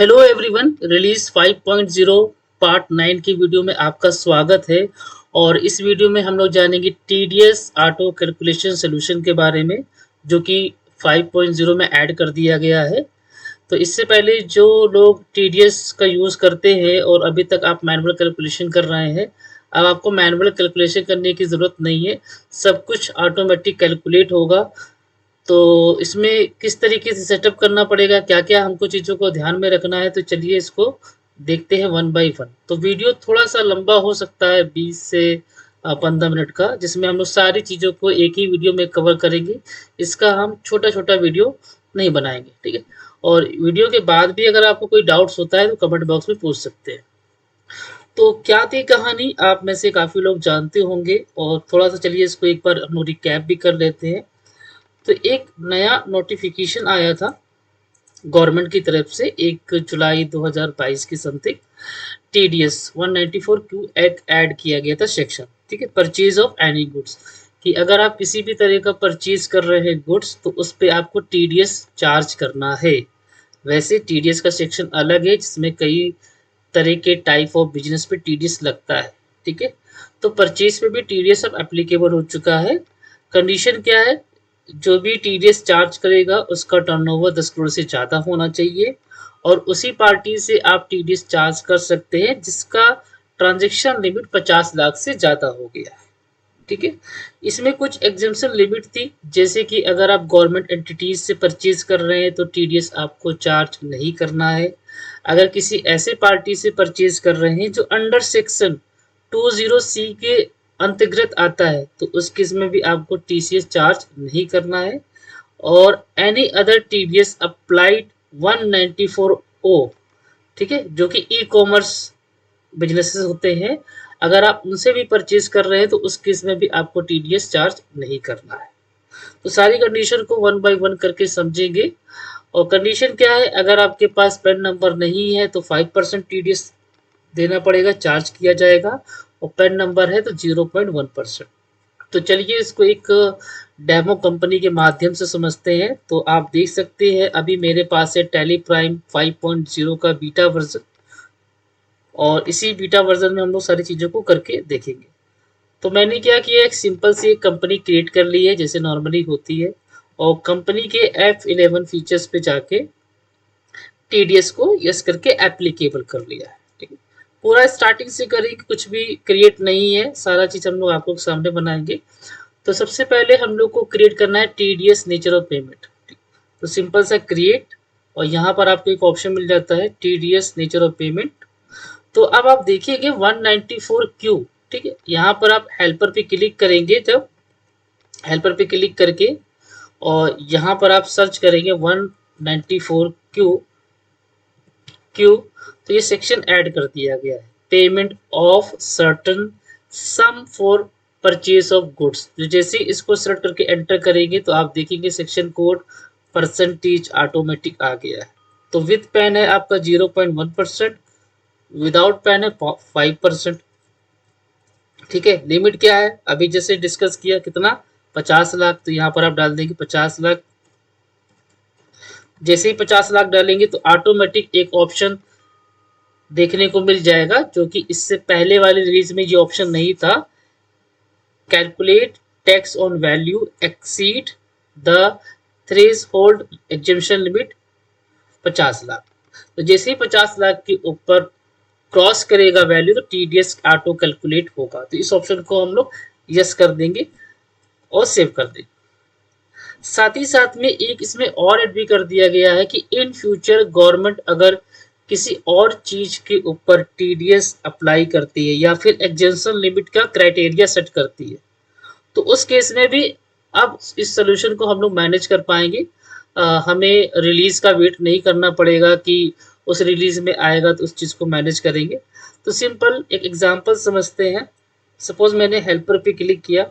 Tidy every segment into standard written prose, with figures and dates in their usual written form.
Hello everyone, release 5.0 part 9 की video में आपका स्वागत है। और इस वीडियो में हम लोग जानेंगे टीडीएस ऑटो कैलकुलेशन सॉल्यूशन के बारे में, जो कि 5.0 में ऐड कर दिया गया है। तो इससे पहले जो लोग टीडीएस का यूज़ करते हैं और अभी तक आप मैनुअल कैलकुलेशन कर रहे हैं, अब आपको मैनुअल कैलकुलेशन करने की ज़रूरत नहीं है। सब कुछ ऑटोमेटिक कैलकुलेट होगा। तो इसमें किस तरीके से सेटअप करना पड़ेगा, क्या-क्या हमको चीज़ों को ध्यान में रखना है, तो चलिए इसको देखते हैं वन बाय वन। तो वीडियो थोड़ा-सा लंबा हो सकता है, 20 से 15 मिनट का, जिसमें हम लोग सारी चीज़ों को एक ही वीडियो में कवर करेंगे। इसका हम छोटा-छोटा वीडियो नहीं बनाएँगे, ठीक है? और वीडियो के बाद भी अगर आपको कोई डाउट्स होता है तो कमेंट बॉक्स में पूछ सकते हैं। तो क्या थी कहानी, आप में से काफ़ी लोग जानते होंगे, और थोड़ा-सा चलिए इसको एक बार हम लोग रिकैप भी कर लेते हैं। तो एक नया नोटिफिकेशन आया था गवर्नमेंट की तरफ से 1 जुलाई 2022 की समथिंग। टीडीएस 194 क्यू एक ऐड किया गया था सेक्शन, ठीक है, परचेज ऑफ एनी गुड्स, कि अगर आप किसी भी तरह का परचेज कर रहे हैं गुड्स, तो उस पे आपको टीडीएस चार्ज करना है। वैसे टीडीएस का सेक्शन अलग है, जिसमें कई तरह के टाइप ऑफ बिजनेस पे टीडीएस लगता है, ठीक है। तो परचेज पे भी टीडीएस अब एप्लीकेबल हो चुका है। कंडीशन क्या है, जो भी टीडीएस चार्ज करेगा उसका टर्नओवर 10 करोड़ से ज़्यादा होना चाहिए, और उसी पार्टी से आप टीडीएस चार्ज कर सकते हैं जिसका ट्रांजैक्शन लिमिट 50 लाख से ज़्यादा हो गया है, ठीक है। इसमें कुछ एग्जेम्पशन लिमिट थी, जैसे कि अगर आप गवर्नमेंट एंटिटीज से परचेज कर रहे हैं तो टीडीएस आपको चार्ज नहीं करना है। अगर किसी ऐसे पार्टी से परचेज कर रहे हैं जो अंडर सेक्शन 20C के अंतर्गत आता है, तो उस केस में भी आपको टीसीएस चार्ज नहीं करना है। और any other TDS applied 194O, ठीक है, जो कि ई कॉमर्स बिजनेसेस होते हैं, अगर आप उनसे भी परचेज कर रहे हैं तो उस केस में भी आपको टीडीएस चार्ज नहीं करना है। तो सारी कंडीशन को वन बाय वन करके समझेंगे। और कंडीशन क्या है, अगर आपके पास पैन नंबर नहीं है तो 5% टीडीएस देना पड़ेगा, चार्ज किया जाएगा, और पैन नंबर है तो 0.1%। तो चलिए इसको एक डेमो कंपनी के माध्यम से समझते हैं। तो आप देख सकते हैं अभी मेरे पास है टैली प्राइम 5.0 का बीटा वर्जन, और इसी बीटा वर्जन में हम लोग सारी चीज़ों को करके देखेंगे। तो मैंने क्या किया, एक सिंपल सी एक कंपनी क्रिएट कर ली है जैसे नॉर्मली होती है, और कंपनी के F11 फीचर्स पे जाके टीडीएस को यस करके एप्लीकेबल कर लिया है, ठीक है। पूरा स्टार्टिंग से करेंगे, कुछ भी क्रिएट नहीं है, सारा चीज़ हम लोग आप लोग सामने बनाएंगे। तो सबसे पहले हम लोग को क्रिएट करना है टीडीएस नेचर ऑफ पेमेंट। तो सिंपल सा क्रिएट, और यहाँ पर आपको एक ऑप्शन मिल जाता है टीडीएस नेचर ऑफ पेमेंट। तो अब आप देखिएगा 194Q, ठीक है। यहाँ पर आप हेल्पर पे क्लिक करेंगे, जब हेल्पर पे क्लिक करके और यहाँ पर आप सर्च करेंगे 194Q, तो ये सेक्शन ऐड कर दिया गया है, payment of certain some for purchase of goods. तो जैसे इसको सेलेक्ट करके एंटर करेंगे तो आप देखेंगे सेक्शन कोड परसेंटेज ऑटोमेटिक आ गया है। तो विद पेन है आपका 0.1%, विदाउट पेन है 5%, ठीक है। लिमिट क्या है, अभी जैसे डिस्कस किया, कितना, 50 लाख। तो यहाँ पर आप डाल देंगे 50 लाख। जैसे ही 50 लाख डालेंगे तो ऑटोमेटिक एक ऑप्शन देखने को मिल जाएगा, जो कि इससे पहले वाली रिलीज में ये ऑप्शन नहीं था, calculate tax on value exceed the threshold exemption limit 50 lakh. तो जैसे ही 50 लाख के ऊपर क्रॉस करेगा वैल्यू तो टीडीएस ऑटो कैलकुलेट होगा। तो इस ऑप्शन को हम लोग यस कर देंगे और सेव कर देंगे। साथ ही साथ में एक इसमें और ऐड भी कर दिया गया है कि इन फ्यूचर गवर्नमेंट अगर किसी और चीज के ऊपर टीडीएस अप्लाई करती है या फिर एग्जेम्पशन लिमिट का क्राइटेरिया सेट करती है, तो उस केस में भी अब इस सोल्यूशन को हम लोग मैनेज कर पाएंगे। हमें रिलीज का वेट नहीं करना पड़ेगा कि उस रिलीज में आएगा तो उस चीज को मैनेज करेंगे। तो सिंपल एक एग्जांपल समझते हैं। सपोज मैंने हेल्पर पे क्लिक किया,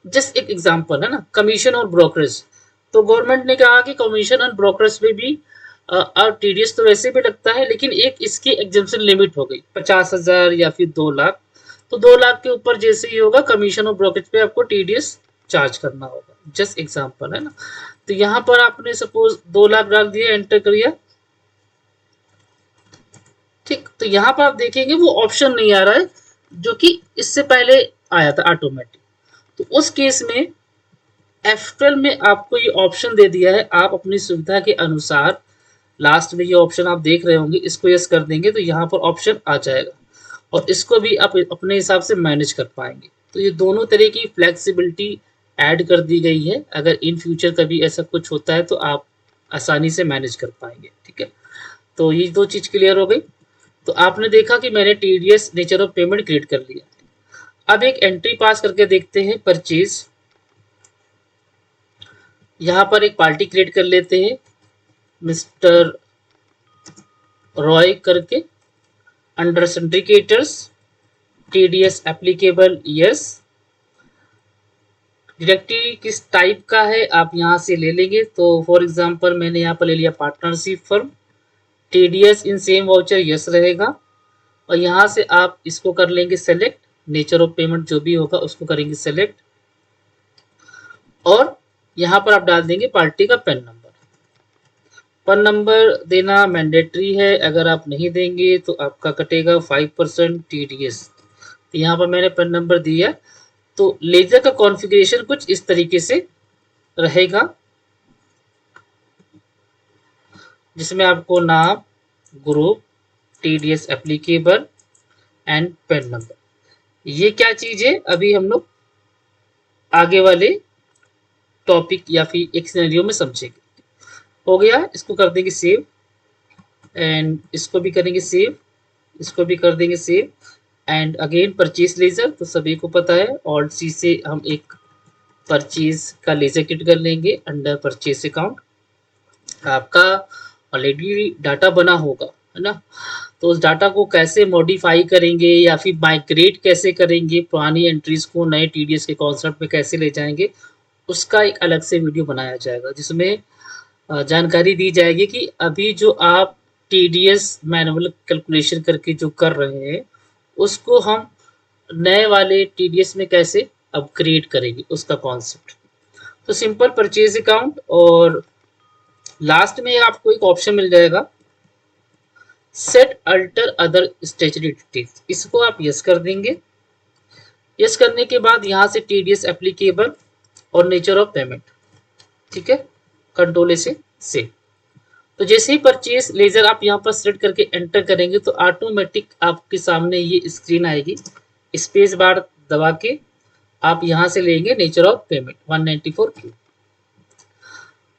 जस्ट एक एग्जांपल है ना, कमीशन और ब्रोकरेज। तो गवर्नमेंट ने कहा कि कमीशन और ब्रोकरेज पे भी टीडीएस तो वैसे भी लगता है, लेकिन एक इसकी एग्जेम्पशन लिमिट हो गई 50,000 या फिर 2 लाख। तो 2 लाख के ऊपर जैसे ही होगा कमीशन और ब्रोकरेज पे आपको टीडीएस चार्ज करना होगा, जस्ट एग्जांपल है ना। तो यहाँ पर आपने सपोज 2 लाख डाल दिया, एंटर करिए, ठीक, तो यहाँ पर आप देखेंगे वो ऑप्शन नहीं आ रहा है जो कि इससे पहले आया था ऑटोमेटिक। तो उस केस में F12 में आपको ये ऑप्शन दे दिया है, आप अपनी सुविधा के अनुसार लास्ट में ये ऑप्शन आप देख रहे होंगे, इसको यस कर देंगे तो यहाँ पर ऑप्शन आ जाएगा और इसको भी आप अपने हिसाब से मैनेज कर पाएंगे। तो ये दोनों तरह की फ्लेक्सिबिलिटी ऐड कर दी गई है, अगर इन फ्यूचर कभी ऐसा कुछ होता है तो आप आसानी से मैनेज कर पाएंगे। ठीक है, तो ये दो चीज क्लियर हो गई। तो आपने देखा कि मैंने TDS nature of payment create कर लिया। अब एक एंट्री पास करके देखते हैं, परचेज। यहाँ पर एक पार्टी क्रिएट कर लेते हैं, मिस्टर रॉय करके, under syndicators, TDS applicable yes. Directory किस टाइप का है आप यहाँ से ले लेंगे, तो फॉर एग्जांपल मैंने यहाँ पर ले लिया partnership firm, TDS in same voucher yes रहेगा और यहाँ से आप इसको कर लेंगे सेलेक्ट, नेचर ऑफ पेमेंट जो भी होगा उसको करेंगे सेलेक्ट और यहाँ पर आप डाल देंगे पार्टी का पैन नंबर। पैन नंबर देना मैंडेटरी है, अगर आप नहीं देंगे तो आपका कटेगा 5% टीडीएस। तो यहाँ पर मैंने पैन नंबर दिया। तो लेजर का कॉन्फ़िगरेशन कुछ इस तरीके से रहेगा, जिसमें आपको नाम, group, TDS applicable and pan number. ये क्या चीज है अभी हम लोग आगे वाले टॉपिक या फिर एक सिनेरियो में समझेंगे। हो गया, इसको कर देंगे सेव एंड इसको भी करेंगे सेव, इसको भी कर देंगे save and again purchase laser. तो सभी को पता है ऑल्ट सी से हम एक परचेज का लेजर क्रिएट कर लेंगे अंडर परचेज अकाउंट। आपका ऑलरेडी डाटा बना होगा, है ना, तो उस डाटा को कैसे मॉडिफाई करेंगे या फिर माइग्रेट कैसे करेंगे, पुरानी एंट्रीज को नए टीडीएस के कॉन्सेप्ट में कैसे ले जाएंगे, उसका एक अलग से वीडियो बनाया जाएगा, जिसमें जानकारी दी जाएगी कि अभी जो आप टीडीएस मैनुअल कैलकुलेशन करके जो कर रहे हैं उसको हम नए वाले टीडीएस में कैसे अपग्रेड करेंगे, उसका कॉन्सेप्ट। तो सिंपल परचेज अकाउंट और लास्ट में आपको एक ऑप्शन मिल जाएगा set alter other statutory details, इसको आप यस कर देंगे। यस करने के बाद यहाँ से टीडीएस एप्लीकेबल और नेचर ऑफ पेमेंट, ठीक है, कंट्रोल से सेव। तो जैसे ही परचेज लेजर आप यहाँ पर सेलेक्ट करके एंटर करेंगे तो ऑटोमेटिक आपके सामने ये स्क्रीन आएगी, स्पेस बार दबा के आप यहाँ से लेंगे नेचर ऑफ पेमेंट 194 क्यू।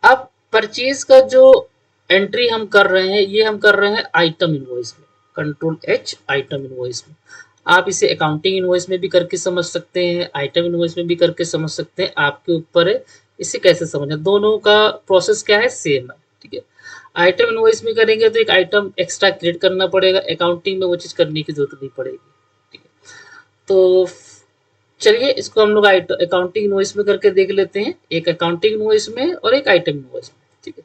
अब परचेज का जो एंट्री हम कर रहे हैं ये हम कर रहे हैं आइटम इनवॉइस में, कंट्रोल एच आइटम इनवॉइस में। आप इसे अकाउंटिंग इनवॉइस में भी करके समझ सकते हैं, आइटम इनवॉइस में भी करके समझ सकते हैं, आपके ऊपर है इसे कैसे समझना। दोनों का प्रोसेस क्या है, सेम है। ठीक है, आइटम इनवॉइस में करेंगे तो एक आइटम एक्स्ट्रा क्रिएट करना पड़ेगा, अकाउंटिंग में वो चीज़ करने की जरूरत नहीं पड़ेगी। ठीक है, तो चलिए इसको हम लोग अकाउंटिंग इनवॉइस में करके देख लेते हैं, एक अकाउंटिंग इनवॉइस में और एक आइटम इनवॉइस में। ठीक है,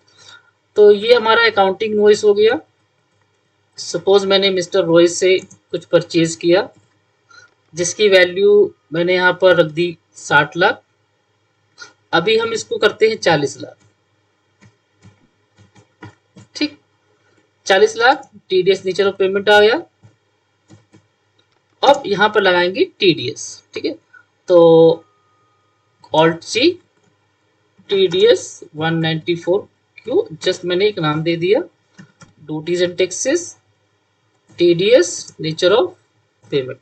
तो ये हमारा अकाउंटिंग इनवॉइस हो गया। सपोज मैंने मिस्टर रॉय से कुछ परचेज किया जिसकी वैल्यू मैंने यहाँ पर रख दी 60 लाख। अभी हम इसको करते हैं 40 लाख। ठीक, 40 lakh TDS nature of payment आ गया। अब यहाँ पर लगाएंगे टीडीएस। ठीक है, तो alt C TDS 194 Q, just मैंने एक नाम दे दिया, duties and taxes TDS nature of payment.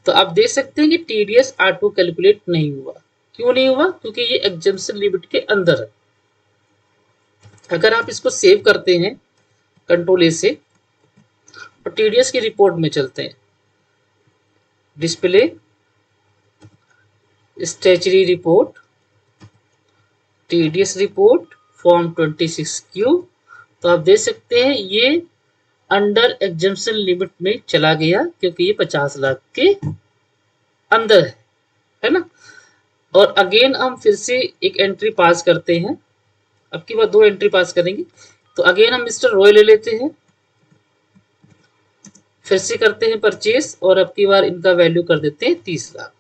तो आप देख सकते हैं कि टीडीएस ऑटो कैलकुलेट नहीं हुआ। क्यों नहीं हुआ? क्योंकि ये एग्जम्पशन लिमिट के अंदर है। अगर आप इसको सेव करते हैं कंट्रोल ए से और टीडीएस की रिपोर्ट में चलते हैं, display statutory report, TDS report form 26Q, तो आप देख सकते हैं ये अंडर एग्जम्पशन लिमिट में चला गया क्योंकि ये 50 लाख के अंदर है ना। और अगेन हम फिर से एक एंट्री पास करते हैं, अब की बार 2 एंट्री पास करेंगे। तो अगेन हम मिस्टर रॉय ले लेते हैं, फिर से करते हैं परचेज और अब की बार इनका वैल्यू कर देते हैं 30 लाख।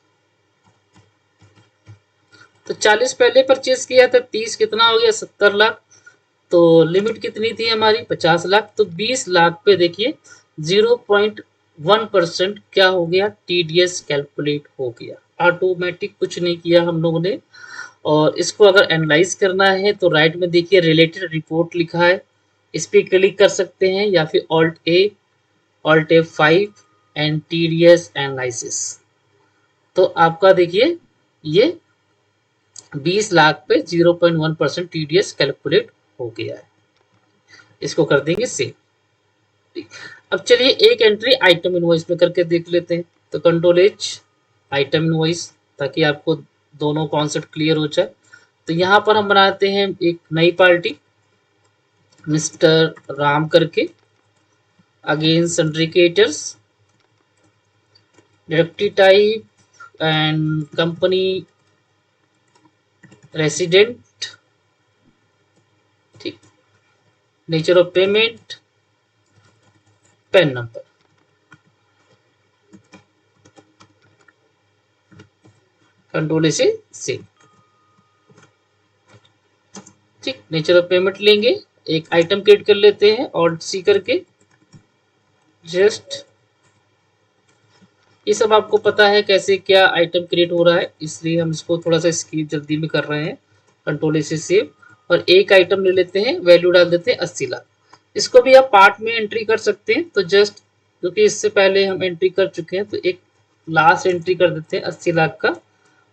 तो 40 पहले परचेज किया था, 30 कितना हो गया, 70 लाख। तो लिमिट कितनी थी हमारी, 50 लाख। तो 20 लाख पे देखिए 0.1% क्या हो गया, टीडीएस कैलकुलेट हो गया। ऑटोमेटिक कुछ नहीं किया हम लोगों ने। और इसको अगर एनालाइज करना है तो राइट में देखिए रिलेटेड रिपोर्ट लिखा है, इस पर क्लिक कर सकते हैं, या फिर alt F5 and TDS analysis. तो आपका देखिए ये 20 लाख पे 0.1% टीडीएस कैलकुलेट हो गया है। इसको कर देंगे सेव। अब चलिए एक एंट्री आइटम इनवॉइस में करके देख लेते हैं। तो कंट्रोल एच आइटम इनवॉइस, ताकि आपको दोनों कॉन्सेप्ट क्लियर हो जाए। तो यहाँ पर हम बनाते हैं एक नई पार्टी मिस्टर राम करके, again sundry creditors, directory type and company resident, ठीक, nature of payment, PAN number, control से सेव। ठीक, नेचर ऑफ पेमेंट लेंगे, एक आइटम क्रिएट कर लेते हैं ऑल्ट सी करके। जस्ट ये सब आपको पता है कैसे क्या आइटम क्रिएट हो रहा है, इसलिए हम इसको थोड़ा सा स्किप जल्दी में कर रहे हैं। कंट्रोल से सेव। और एक आइटम ले लेते हैं, वैल्यू डाल देते हैं 80 लाख। इसको भी आप पार्ट में एंट्री कर सकते हैं। तो जस्ट क्योंकि इससे पहले हम एंट्री कर चुके हैं, तो एक लास्ट एंट्री कर देते हैं 80 लाख का।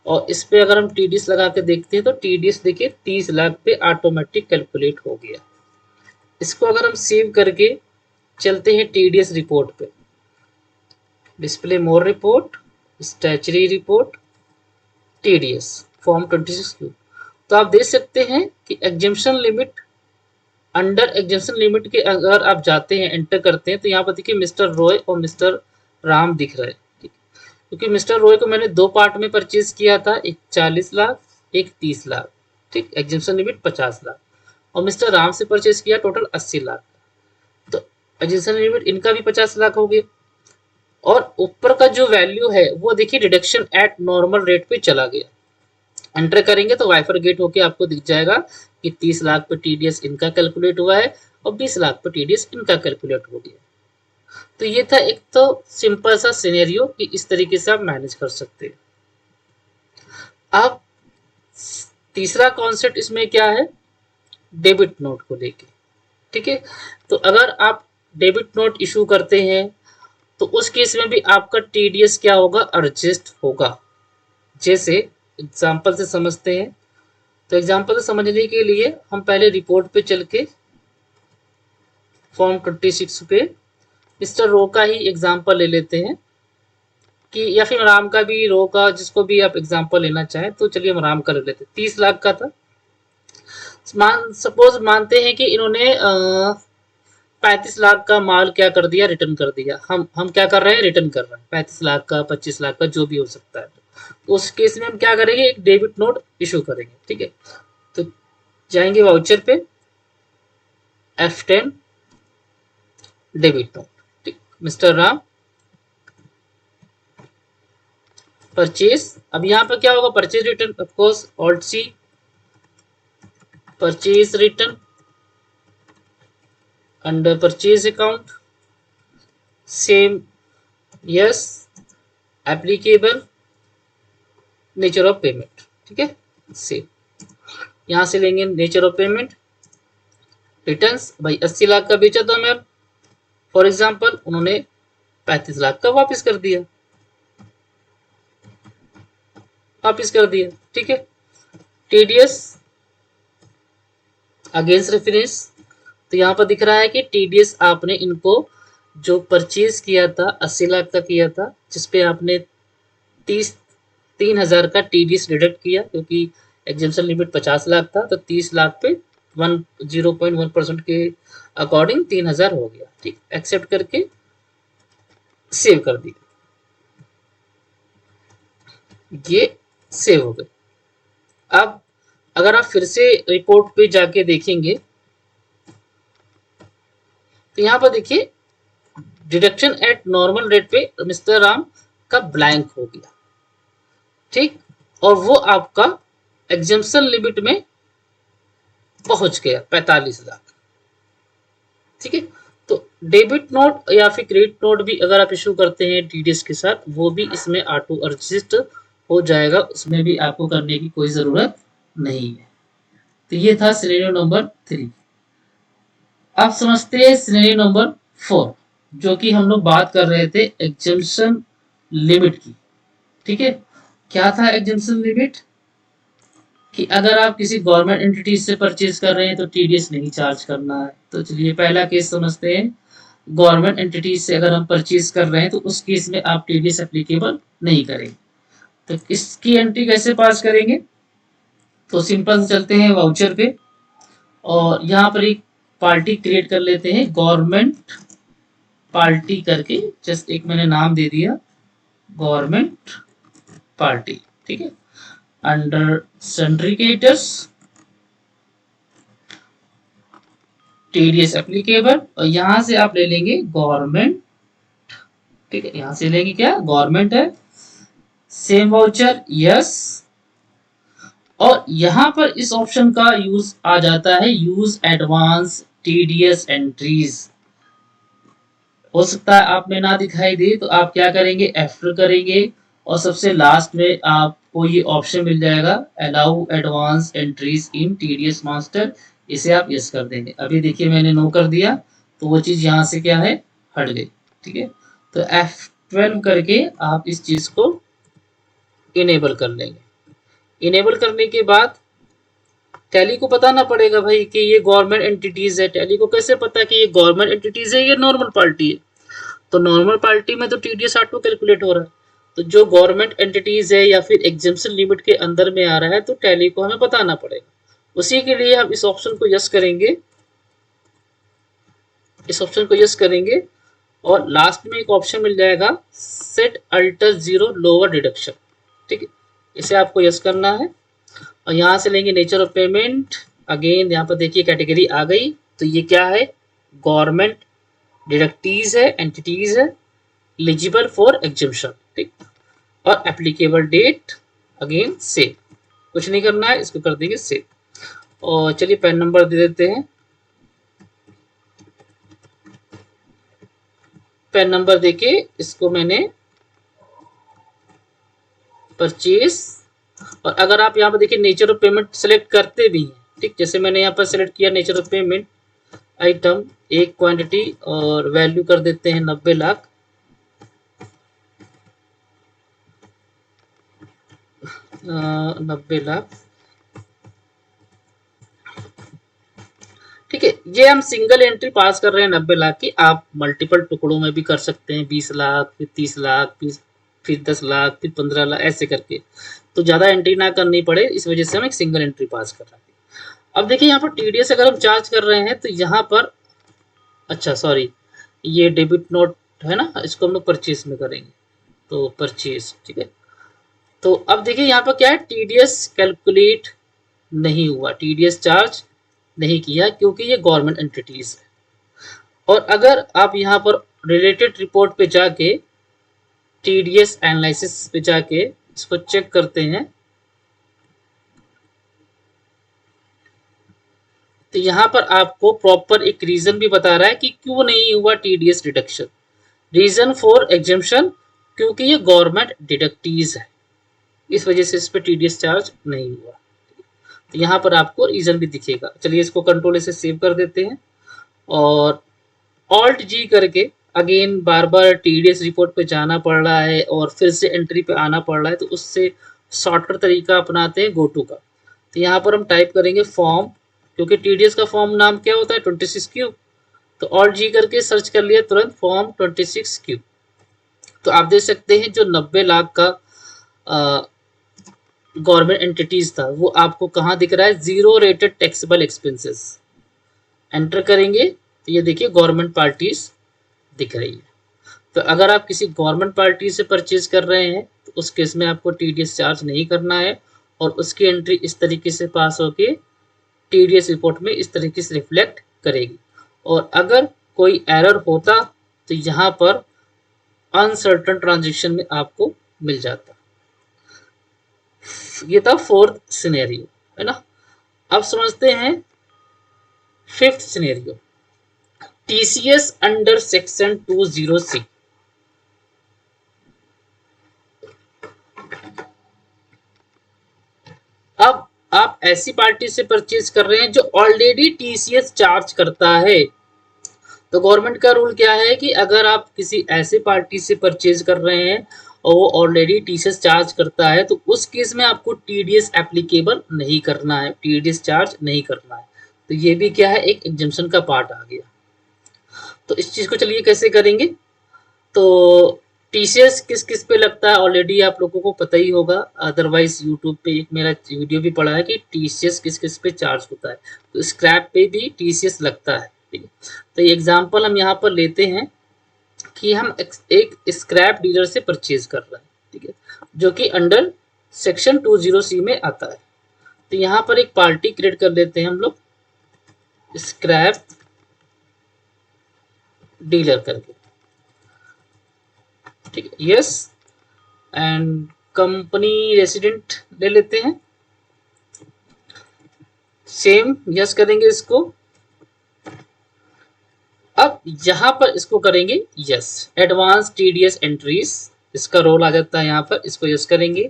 और इस पे अगर हम टीडीएस लगा के देखते हैं तो टीडीएस देखिए 30 लाख पे ऑटोमेटिक कैलकुलेट हो गया। इसको अगर हम सेव करके चलते हैं टीडीएस रिपोर्ट पे, display more report, statutory report, TDS form 26 Q, तो आप देख सकते हैं कि exemption limit, under exemption limit के अगर आप जाते हैं एंटर करते हैं तो यहाँ पर देखिए मिस्टर रॉय और मिस्टर राम दिख रहे हैं। क्योंकि मिस्टर रॉय को मैंने दो पार्ट में परचेज किया था, एक 40 लाख एक 30 लाख, ठीक, एग्जेम्पशन लिमिट 50 लाख। और मिस्टर राम से परचेज किया टोटल 80 लाख, तो एग्जेम्पशन लिमिट इनका भी 50 लाख हो गया। और ऊपर का जो वैल्यू है वो देखिए रिडक्शन एट नॉर्मल रेट पे चला गया। एंटर करेंगे तो वाइफर गेट होके आपको दिख जाएगा कि 30 लाख पे टीडीएस इनका कैलकुलेट हुआ है और 20 लाख पे टीडीएस इनका कैलकुलेट हो गया। तो ये था एक तो सिंपल सा सिनेरियो कि इस तरीके से आप मैनेज कर सकते हैं। अब तीसरा कॉन्सेप्ट इसमें क्या है, डेबिट नोट को लेके, ठीक है। तो अगर आप डेबिट नोट इशू करते हैं तो उस केस में भी आपका टीडीएस क्या होगा, एडजस्ट होगा। जैसे एग्जाम्पल से समझते हैं। तो एग्जाम्पल से समझने के लिए हम पहले रिपोर्ट पे चल के फॉर्म 26 पे मिस्टर रो का ही एग्जाम्पल ले लेते हैं, कि या फिर राम का भी, रो का, जिसको भी आप एग्जाम्पल लेना चाहें। तो चलिए हम राम का ले लेते हैं। 30 लाख का था। सपोज मानते हैं कि इन्होंने 35 लाख का माल क्या कर दिया, रिटर्न कर दिया। हम क्या कर रहे हैं, रिटर्न कर रहे हैं 35 लाख का, 25 लाख का, जो भी हो सकता है। तो उस केस में हम क्या करेंगे, एक डेबिट नोट इशू करेंगे, ठीक है। तो जाएंगे वाउचर पे, F10 डेबिट नोट, ठीक, मिस्टर राम परचेज। अब यहाँ पर क्या होगा, purchase return, of course alt C, purchase return under purchase account, same yes, applicable, nature of payment, ठीक है, सेम। यहां से लेंगे नेचर ऑफ पेमेंट, रिटर्न्स, भाई 80 लाख का बेचा था मैं, फॉर एग्जांपल उन्होंने 35 लाख का वापस कर दिया, ठीक है। टीडीएस अगेंस्ट रेफरेंस, तो यहाँ पर दिख रहा है कि टीडीएस आपने इनको जो परचेज किया था 80 लाख का किया था, जिसपे आपने 3,000 का टीडीएस डिडक्ट किया, क्योंकि एग्जेम्पशन लिमिट 50 लाख था। तो 30 लाख पे 0.1% के अकॉर्डिंग 3,000 हो गया, ठीक, एक्सेप्ट करके सेव कर दिया। ये सेव हो गए। अब अगर आप फिर से रिपोर्ट पे जाके देखेंगे तो यहाँ पर देखिए डिडक्शन एट नॉर्मल रेट पे मिस्टर राम का ब्लैंक हो गया, ठीक, और वो आपका एग्जेम्पशन लिमिट में पहुंच गया 45 लाख, ठीक है। तो डेबिट नोट या फिर क्रेडिट नोट भी अगर आप इशू करते हैं टीडीएस के साथ, वो भी इसमें ऑटो रजिस्ट हो जाएगा, उसमें भी आपको करने की कोई ज़रूरत नहीं है। तो ये था सिनेरियो नंबर 3। अब समझते हैं सिनेरियो नंबर 4, जो कि हम लोग बात कर रहे थे एग्जम्पशन लिमिट की। ठीक है, क्या था एग्जम्पशन लिमिट? कि अगर आप किसी गवर्नमेंट एंटिटी से परचेज कर रहे हैं तो टीडीएस नहीं चार्ज करना है। तो चलिए पहला केस समझते हैं। गवर्नमेंट एंटिटी से अगर हम परचेज कर रहे हैं तो उस केस में आप टीडीएस एप्लीकेबल नहीं करेंगे। तो इसकी एंट्री कैसे पास करेंगे? तो सिंपल से चलते हैं वाउचर पे, और यहाँ पर एक पार्टी क्रिएट कर लेते हैं, गवर्नमेंट पार्टी करके, जस्ट एक मैंने नाम दे दिया गवर्नमेंट पार्टी। ठीक है, under sundry creditors TDS applicable, और यहां से आप ले लेंगे गवर्नमेंट। ठीक है, यहां से लेंगे क्या, गवर्नमेंट है, सेम वाउचर यस। और यहां पर इस ऑप्शन का यूज आ जाता है, यूज एडवांस टीडीएस एंट्रीज। हो सकता है आप में ना दिखाई दे, तो आप क्या करेंगे, F2 करेंगे, और सबसे लास्ट में आपको ये ऑप्शन मिल जाएगा, allow advance entries in TDS master. इसे आप यस कर देंगे। अभी देखिए मैंने नो कर दिया, तो वो चीज यहाँ से क्या है, हट गई। ठीक है, तो F12 करके आप इस चीज को इनेबल कर लेंगे। इनेबल करने के बाद टैली को बताना पड़ेगा भाई कि ये गवर्नमेंट एंटिटीज है। टैली को कैसे पता कि ये गवर्नमेंट एंटिटीज है, ये नॉर्मल पार्टी है? तो नॉर्मल पार्टी में तो टीडीएस ऑटो कैलकुलेट हो रहा है, तो जो गवर्नमेंट एंटिटीज है या फिर एग्जेम्पशन लिमिट के अंदर में आ रहा है, तो टैली को हमें बताना पड़ेगा। उसी के लिए हम इस ऑप्शन को यस करेंगे, इस ऑप्शन को यस करेंगे, और लास्ट में एक ऑप्शन मिल जाएगा, set alter zero lower deduction. ठीक है, इसे आपको यस करना है, और यहाँ से लेंगे नेचर ऑफ पेमेंट। अगेन यहाँ पर देखिए कैटेगरी आ गई, तो ये क्या है, गवर्नमेंट डिडक्टीज है, एंटिटीज है, एलिजिबल फॉर एग्जेम्पशन। ठीक, और एप्लीकेबल डेट अगेन सेव, कुछ नहीं करना है, इसको कर देंगे सेव। और चलिए पैन नंबर दे देते हैं, पैन नंबर देके इसको मैंने परचेज, और अगर आप यहाँ पर देखिए नेचर ऑफ पेमेंट सेलेक्ट करते भी हैं, ठीक, जैसे मैंने यहाँ पर सेलेक्ट किया नेचर ऑफ पेमेंट आइटम, एक क्वांटिटी, और वैल्यू कर देते हैं 90 लाख। 90 लाख, ठीक है। ये हम सिंगल एंट्री पास कर रहे हैं 90 लाख की, आप मल्टीपल टुकड़ों में भी कर सकते हैं, 20 लाख, फिर 30 लाख, फिर 10 लाख, फिर 15 लाख, ऐसे करके, तो ज्यादा एंट्री ना करनी पड़े, इस वजह से हम एक सिंगल एंट्री पास कर रहे हैं। अब देखिए यहाँ पर टीडीएस अगर हम चार्ज कर रहे हैं, तो यहाँ पर, अच्छा सॉरी, ये डेबिट नोट है ना, इसको हम लोग परचेज में करेंगे, तो परचेज, ठीक है। तो अब देखिए यहाँ पर क्या है, टीडीएस कैलकुलेट नहीं हुआ, टीडीएस चार्ज नहीं किया, क्योंकि ये गवर्नमेंट एंटिटीज है। और अगर आप यहाँ पर रिलेटेड रिपोर्ट पे जाके, टीडीएस एनालिसिस पे जाके इसको चेक करते हैं, तो यहाँ पर आपको प्रॉपर एक रीजन भी बता रहा है कि क्यों नहीं हुआ TDS deduction. Reason for exemption, क्योंकि ये गवर्नमेंट डिडक्टीज है, इस वजह से इस पे टीडीएस चार्ज नहीं हुआ। तो यहाँ पर आपको रीजन भी दिखेगा। चलिए इसको कंट्रोल से सेव कर देते हैं, और ऑल्ट जी करके अगेन बार बार टीडीएस रिपोर्ट पे जाना पड़ रहा है और फिर से एंट्री पे आना पड़ रहा है, तो उससे शॉर्टर तरीका अपनाते हैं गोटू का। तो यहाँ पर हम टाइप करेंगे फॉर्म, क्योंकि टीडीएस का फॉर्म नाम क्या होता है, 26 क्यूब, तो ऑल्ट जी करके सर्च कर लिया तुरंत फॉर्म 26 क्यूब। तो आप देख सकते हैं जो 90 लाख का गवर्नमेंट एंटिटीज था, वो आपको कहाँ दिख रहा है, zero rated taxable expenses. Enter करेंगे तो ये देखिए गवर्नमेंट पार्टीज दिख रही है। तो अगर आप किसी गवर्नमेंट पार्टी से परचेज कर रहे हैं, तो उस केस में आपको टीडीएस चार्ज नहीं करना है, और उसकी एंट्री इस तरीके से पास होके टीडीएस रिपोर्ट में इस तरीके से रिफ्लेक्ट करेगी। और अगर कोई एरर होता तो यहाँ पर अनसर्टन ट्रांजेक्शन में आपको मिल जाता। ये था फोर्थ सिनेरियो, है ना। अब समझते हैं fifth scenario. TCS under section 20C। अब आप ऐसी पार्टी से परचेज कर रहे हैं जो ऑलरेडी टीसीएस चार्ज करता है। तो गवर्नमेंट का रूल क्या है कि अगर आप किसी ऐसे पार्टी से परचेज कर रहे हैं और वो ऑलरेडी टीसीएस चार्ज करता है तो उस केस में आपको टीडीएस एप्लीकेबल नहीं करना है, टीडीएस चार्ज नहीं करना है। तो ये भी क्या है, एक एग्जम्पशन का पार्ट आ गया। तो इस चीज को चलिए कैसे करेंगे। तो टीसीएस किस किस पे लगता है ऑलरेडी आप लोगों को पता ही होगा, अदरवाइज यूट्यूब पे एक मेरा वीडियो भी पड़ा है कि टीसीएस किस किस पे चार्ज होता है। तो स्क्रैप पे भी टीसीएस लगता है, ठीक है। तो ये एग्जांपल हम यहाँ पर लेते हैं कि हम एक स्क्रैप डीलर से परचेज कर रहे हैं, ठीक है, जो कि अंडर सेक्शन 20C में आता है। तो यहाँ पर एक पार्टी क्रिएट कर लेते हैं हम लोग, स्क्रैप डीलर करके, ठीक है। यस, एंड कंपनी रेसिडेंट ले लेते हैं, सेम यस करेंगे इसको। अब यहां पर इसको करेंगे यस, एडवांस टीडीएस एंट्रीज इसका रोल आ जाता है यहाँ पर, इसको यस करेंगे।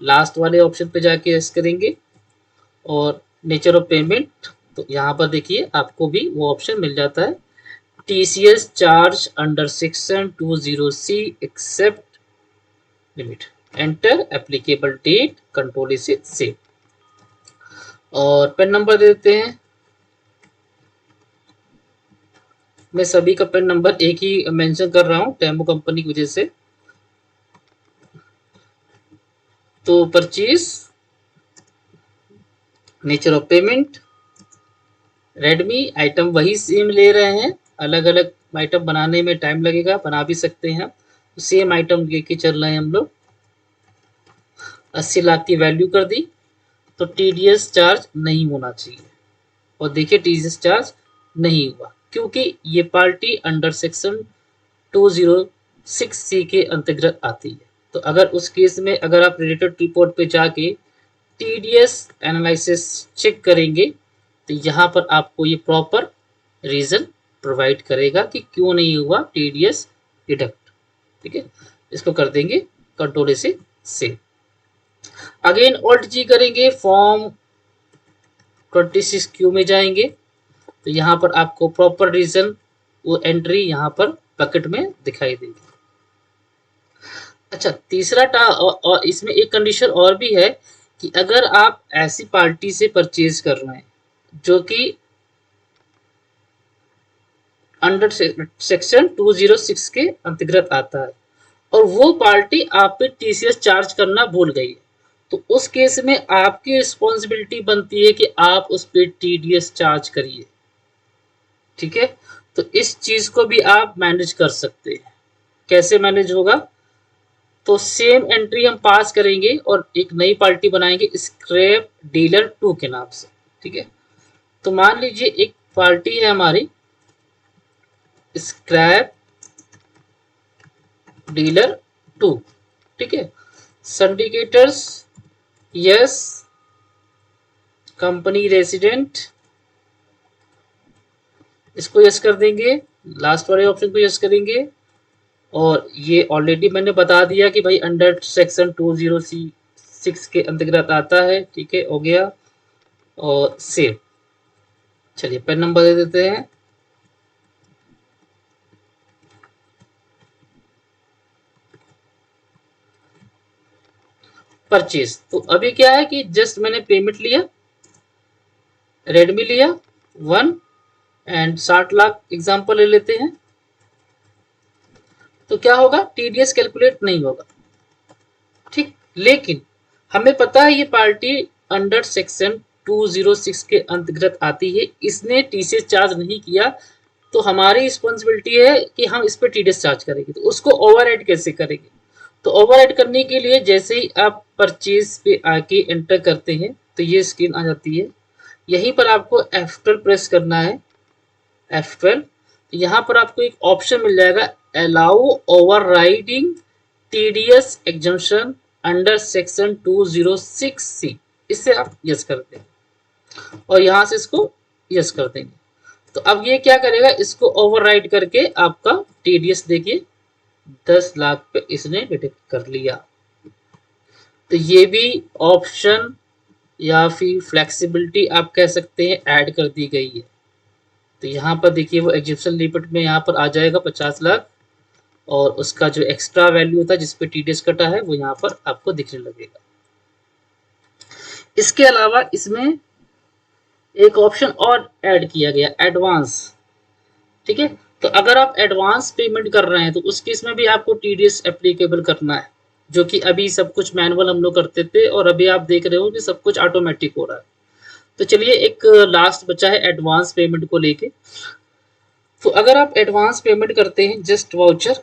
लास्ट वाले ऑप्शन पे जाके यस करेंगे और नेचर ऑफ पेमेंट, तो यहाँ पर देखिए आपको भी वो ऑप्शन मिल जाता है, TCS charge under section 20C except limit, enter applicable date, control से सेव, और पेन नंबर दे देते हैं। मैं सभी का पेन नंबर एक ही मेंशन कर रहा हूं टेम्पो कंपनी की वजह से। तो purchase, nature of payment, Redmi, item वही सेम ले रहे हैं, अलग अलग आइटम बनाने में टाइम लगेगा, बना भी सकते हैं। तो सेम आइटम लेके चल रहे हैं हम लोग। 80 लाख की वैल्यू कर दी, तो टीडीएस चार्ज नहीं होना चाहिए, और देखिए टीडीएस चार्ज नहीं हुआ क्योंकि ये पार्टी अंडर सेक्शन 206C के अंतर्गत आती है। तो अगर उस केस में अगर आप रिलेटेड रिपोर्ट पे जाके टीडीएस एनालिसिस चेक करेंगे तो यहाँ पर आपको ये प्रॉपर रीजन प्रोवाइड करेगा कि क्यों नहीं हुआ टीडीएस डिडक्ट, ठीक है। इसको कर देंगे कंट्रोल से सेव। अगेन ऑल्ट जी करेंगे, फॉर्म 26Q में जाएंगे, तो यहाँ पर आपको प्रॉपर रीजन वो एंट्री यहाँ पर बकेट में दिखाई देगी। अच्छा, तीसरा और इसमें एक कंडीशन और भी है कि अगर आप ऐसी पार्टी से परचेज कर रहे हैं जो कि अंडर सेक्शन 206 के अंतर्गत आता है और वो पार्टी आप पे टीसीएस चार्ज करना भूल गई है, तो उस केस में आपकी रिस्पॉन्सिबिलिटी बनती है कि आप उस पे टीडीएस चार्ज करिए, ठीक है। तो इस चीज को भी आप मैनेज कर सकते हैं। कैसे मैनेज होगा, तो सेम एंट्री हम पास करेंगे और एक नई पार्टी बनाएंगे स्क्रैप डीलर 2 के नाम से, ठीक है। तो मान लीजिए एक पार्टी है हमारी स्क्रैप डीलर 2, ठीक है। सिंडिकेटर्स यस, कंपनी रेसिडेंट इसको यस कर देंगे, लास्ट वाले ऑप्शन को यस करेंगे, और ये ऑलरेडी मैंने बता दिया कि भाई अंडर सेक्शन 20C6 के अंतर्गत आता है, ठीक है, हो गया, और सेव। चलिए पेन नंबर दे देते हैं, परचेज। तो अभी क्या है कि जस्ट मैंने पेमेंट लिया, रेडमी लिया 1 एंड 60 लाख एग्जांपल ले लेते हैं, तो क्या होगा, टीडीएस कैलकुलेट नहीं होगा, ठीक। लेकिन हमें पता है ये पार्टी अंडर सेक्शन 206 के अंतर्गत आती है, इसने टीसीएस चार्ज नहीं किया, तो हमारी रिस्पॉन्सिबिलिटी है कि हम इस पर टीडीएस चार्ज करेंगे। तो उसको ओवरराइड कैसे करेंगे, तो ओवरराइड करने के लिए जैसे ही आप परचेज पे आके एंटर करते हैं तो ये स्क्रीन आ जाती है, यहीं पर आपको F12 प्रेस करना है, F12। तो यहाँ पर आपको एक ऑप्शन मिल जाएगा, allow overriding TDS exemption under section 206C, इससे आप यस कर देंगे और यहाँ से इसको यस कर देंगे। तो अब ये क्या करेगा, इसको ओवरराइड करके आपका टीडीएस देखिए 10 लाख पे इसने डिटेक्ट कर लिया। तो ये भी ऑप्शन या फिर फ्लेक्सिबिलिटी आप कह सकते हैं ऐड कर दी गई है। तो यहाँ पर देखिए वो एग्जीक्यूशन लिमिट में यहाँ पर आ जाएगा 50 लाख, और उसका जो एक्स्ट्रा वैल्यू था जिसपे टीडीएस कटा है वो यहाँ पर आपको दिखने लगेगा। इसके अलावा इसमें एक ऑप्शन और ऐड किया गया, एडवांस। ठीक है, तो अगर आप एडवांस पेमेंट कर रहे हैं तो उस केस में भी आपको टीडीएस एप्लीकेबल करना है, जो कि अभी सब कुछ मैनुअल हम लोग करते थे और अभी आप देख रहे हो कि सब कुछ ऑटोमेटिक हो रहा है। तो चलिए एक लास्ट बचा है एडवांस पेमेंट को लेके। तो अगर आप एडवांस पेमेंट करते हैं जस्ट वाउचर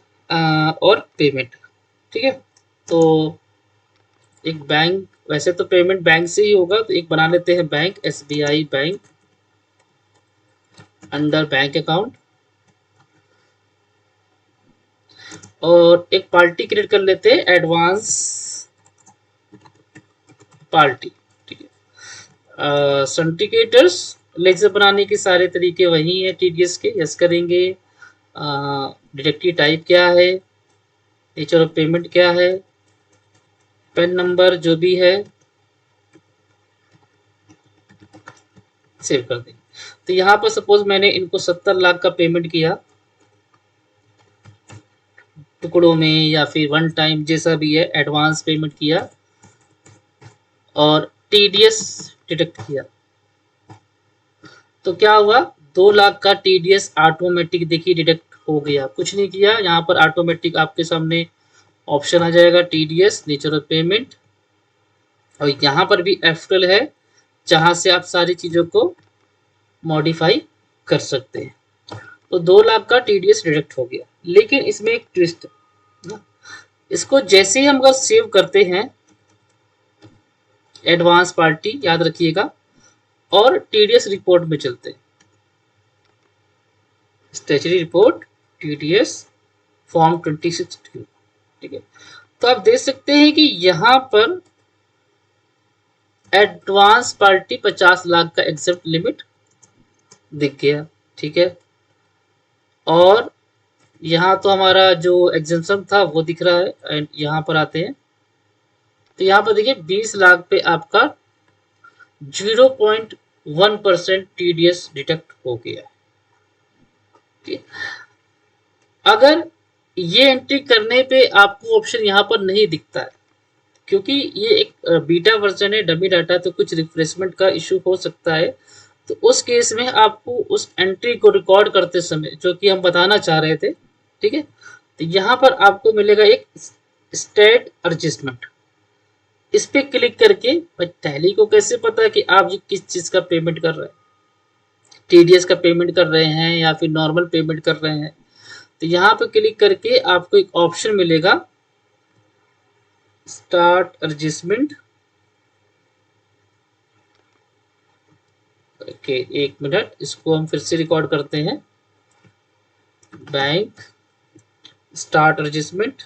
और पेमेंट, ठीक है, तो एक बैंक, वैसे तो पेमेंट बैंक से ही होगा, तो एक बना लेते हैं bank, SBI bank, under bank account, और एक पार्टी क्रिएट कर लेते हैं एडवांस पार्टी। ठीक है, सिंडिकेटर्स लेजर बनाने के सारे तरीके वही है टीडीएस के। यस करेंगे। डिडक्टिव टाइप क्या है, नेचर ऑफ पेमेंट क्या है, पेन नंबर जो भी है सेव कर देंगे। तो यहाँ पर सपोज मैंने इनको 70 लाख का पेमेंट किया टुकड़ों में या फिर वन टाइम जैसा भी है, एडवांस पेमेंट किया और टीडीएस डिडक्ट किया, तो क्या हुआ, 2 लाख का टीडीएस ऑटोमेटिक देखिए डिडक्ट हो गया। कुछ नहीं किया, यहाँ पर ऑटोमेटिक आपके सामने ऑप्शन आ जाएगा टीडीएस, नेचर ऑफ पेमेंट, और यहाँ पर भी एफएल है जहाँ से आप सारी चीज़ों को मॉडिफाई कर सकते हैं। तो 2 लाख का टीडीएस डिडक्ट हो गया। लेकिन इसमें एक ट्विस्ट है, इसको जैसे ही हम अगर सेव करते हैं एडवांस पार्टी याद रखिएगा, और टीडीएस रिपोर्ट में चलते हैं, स्टैच्यूटरी रिपोर्ट टीडीएस फॉर्म 26, ठीक है, तो आप देख सकते हैं कि यहाँ पर एडवांस पार्टी 50 लाख का एग्जेप्ट लिमिट दिख गया। ठीक है, और यहाँ तो हमारा जो एग्जेम्पशन था वो दिख रहा है, एंड यहाँ पर आते हैं तो यहाँ पर देखिए 20 लाख पे आपका 0.1% टीडीएस डिडक्ट हो गया। अगर ये एंट्री करने पे आपको ऑप्शन यहाँ पर नहीं दिखता है, क्योंकि ये एक बीटा वर्जन है, डमी डाटा, तो कुछ रिफ्रेशमेंट का इशू हो सकता है। तो उस केस में आपको उस एंट्री को रिकॉर्ड करते समय जो कि हम बताना चाह रहे थे, ठीक है, तो यहाँ पर आपको मिलेगा एक स्टेट एडजस्टमेंट। इस पे क्लिक करके भाई टैली को कैसे पता कि आप ये किस चीज का पेमेंट कर रहे हैं, टीडीएस का पेमेंट कर रहे हैं या फिर नॉर्मल पेमेंट कर रहे हैं। तो यहाँ पे क्लिक करके आपको एक ऑप्शन मिलेगा स्टार्ट एडजस्टमेंट। ओके, एक मिनट, इसको हम फिर से रिकॉर्ड करते हैं, बैंक स्टार्ट एडजस्टमेंट।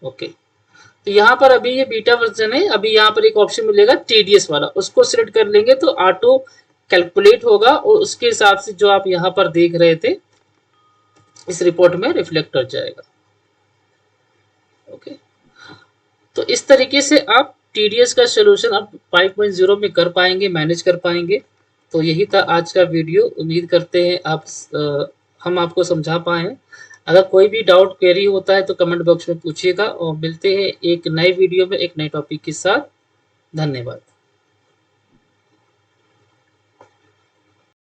ओके, तो यहाँ पर अभी ये बीटा वर्जन है, अभी यहाँ पर एक ऑप्शन मिलेगा टीडीएस वाला, उसको सिलेक्ट कर लेंगे तो ऑटो कैलकुलेट होगा और उसके हिसाब से जो आप यहाँ पर देख रहे थे इस रिपोर्ट में रिफ्लेक्ट कर जाएगा। ओके, तो इस तरीके से आप टीडीएस का सोल्यूशन आप 5.0 में कर पाएंगे, मैनेज कर पाएंगे। तो यही था आज का वीडियो, उम्मीद करते हैं आप हम आपको समझा पाए। अगर कोई भी डाउट क्वेरी होता है तो कमेंट बॉक्स में पूछिएगा, और मिलते हैं एक नए वीडियो में एक नए टॉपिक के साथ। धन्यवाद।